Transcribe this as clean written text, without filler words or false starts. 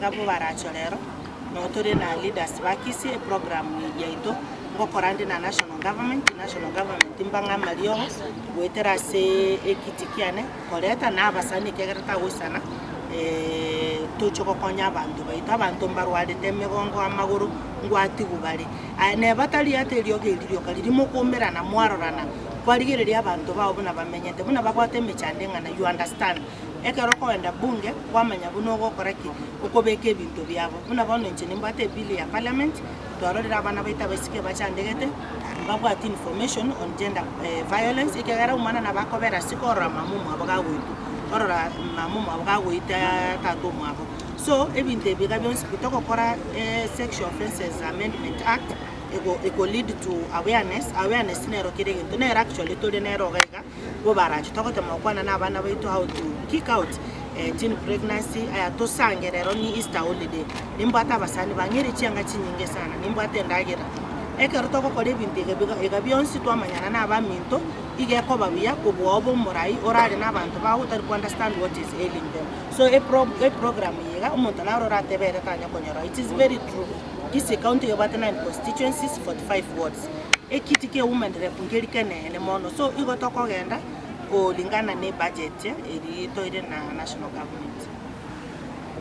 Kapo baracholero no tore na leaders bakisi program yaito ngokorandi na national government imbanga malio wetera se ekitikiane koleta na abasani kegerta usana tuchoko konya abantu baito abantu mbarwade temegongo amaguru ngwati gubali ne batali atelio gelio kaliri mukomera na mwarorana kwaligereria abantu bawo buna bamenyete buna bakwate mechandenga na you understand ekeroko enda bunge kwamanya buno gokoraki ukobeke ebintu byabo buna bono nchini mbate bill ya parliament twarorera abana baita basike bachandegete babwati information on gender violence ikegera umana na bakobera sikora mamumu abagawitu orora mamumu abagawiita tato mwabo so ebintu ebiga byonsi bitoko kora sexual offences amendment act ego lead to awareness nero kirege nero actually to nero gaiga bo barachi tokote makwana na abana baitu how to kick out teen pregnancy aya to sangerero ni Easter holiday nimbata basani bangiri chianga chinyinge sana nimbata ndagira ekero toko kore ebintu ega byonsi twamanyana na abaminto ige ko babia kubobo murai orare na abantu bawo tari understand what is ailing them so a program yega umuntu na rora tebere tanya konyora it is very true this county about 9 constituencies 45 wards ekitike women rep ngerikene ne mono so igo toko genda ko lingana ne budget eri toire na national government.